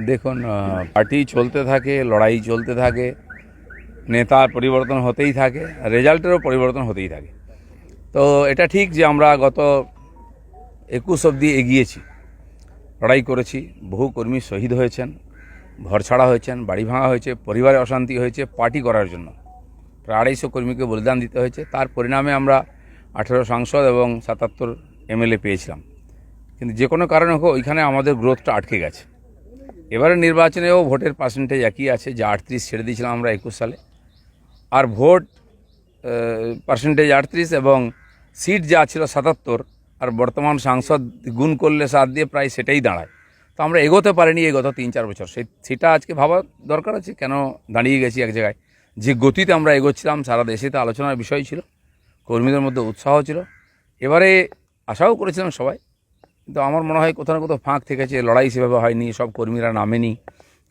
দেখুন, পার্টি চলতে থাকে, লড়াই চলতে থাকে, নেতার পরিবর্তন হতেই থাকে, রেজাল্টেরও পরিবর্তন হতেই থাকে। তো এটা ঠিক যে আমরা গত 21 অবধি এগিয়েছি, লড়াই করেছি, বহু কর্মী শহীদ হয়েছেন, ঘরছাড়া হয়েছেন, বাড়ি ভাঙা হয়েছে, পরিবারে অশান্তি হয়েছে পার্টি করার জন্য। প্রায় 250 কর্মীকে বলিদান দিতে হয়েছে। তার পরিণামে আমরা 18 সাংসদ এবং 77 এমএলএ পেয়েছিলাম। কিন্তু যে কোনো কারণে হোক ওইখানে আমাদের গ্রোথটা আটকে গেছে। এবারে নির্বাচনেও ভোটের পার্সেন্টেজ একই আছে, যে 38 ছেড়ে দিয়েছিলাম আমরা 21 সালে, আর ভোট পার্সেন্টেজ 38 এবং সিট যা ছিল 77, আর বর্তমান সাংসদ গুণ করলে 7 দিয়ে প্রায় সেটাই দাঁড়ায়। তো আমরা এগোতে পারিনি এই গত 3-4 বছর। সেটা আজকে ভাবা দরকার আছে, কেন দাঁড়িয়ে গেছি এক জায়গায়। যে গতিতে আমরা এগোচ্ছিলাম, সারা দেশে তো আলোচনার বিষয় ছিল, কর্মীদের মধ্যে উৎসাহ ছিল, এবারে আশাও করেছিলাম সবাই। কিন্তু আমার মনে হয় কোথাও না কোথাও ফাঁক থেকেছে, লড়াই সেভাবে হয়নি, সব কর্মীরা নামেনি।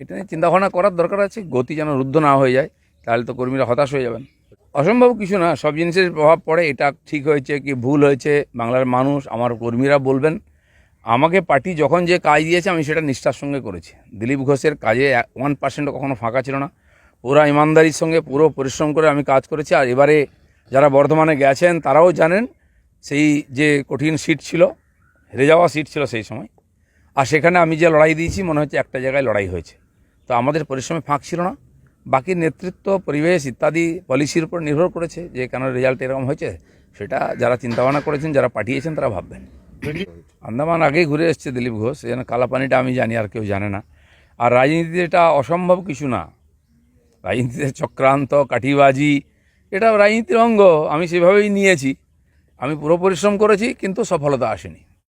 এটা নিয়ে চিন্তাভাবনা করার দরকার আছে, গতি যেন রুদ্ধ না হয়ে যায়, তাহলে তো কর্মীরা হতাশ হয়ে যাবেন। অসম্ভব কিছু না, সব জিনিসের প্রভাব পড়ে। এটা ঠিক হয়েছে কি ভুল হয়েছে বাংলার মানুষ, আমার কর্মীরা বলবেন। আমাকে পার্টি যখন যে কাজ দিয়েছে আমি সেটা নিষ্ঠার সঙ্গে করেছি। দিলীপ ঘোষের কাজে 1% কখনো ফাঁকা ছিল না। পুরো ইমানদারির সঙ্গে পুরো পরিশ্রম করে আমি কাজ করেছি। আর এবারে যারা বর্ধমানে গেছেন তারাও জানেন, সেই যে কঠিন সিট ছিল, হেরে যাওয়া সিট ছিল সেই সময়, আর সেখানে আমি যে লড়াই দিয়েছি মনে হচ্ছে একটা জায়গায় লড়াই হয়েছে। তো আমাদের পরিশ্রমে ফাঁক ছিল না। বাকি নেতৃত্ব, পরিবেশ ইত্যাদি পলিসির উপর নির্ভর করেছে যে কেন রেজাল্ট এরকম হয়েছে, সেটা যারা চিন্তাভাবনা করেছেন, যারা পাঠিয়েছেন, তারা ভাববেন। আন্দামান আগেই ঘুরে এসছে দিলীপ ঘোষ, যেন কালাপানিটা আমি জানি, আর কেউ জানে না। আর রাজনীতিতে এটা অসম্ভব কিছু না। রাজনীতিতে চক্রান্ত, কাঠিবাজি, এটা রাজনীতির অঙ্গ। আমি সেভাবেই নিয়েছি। আমি পুরো পরিশ্রম করেছি, কিন্তু সফলতা আসেনি।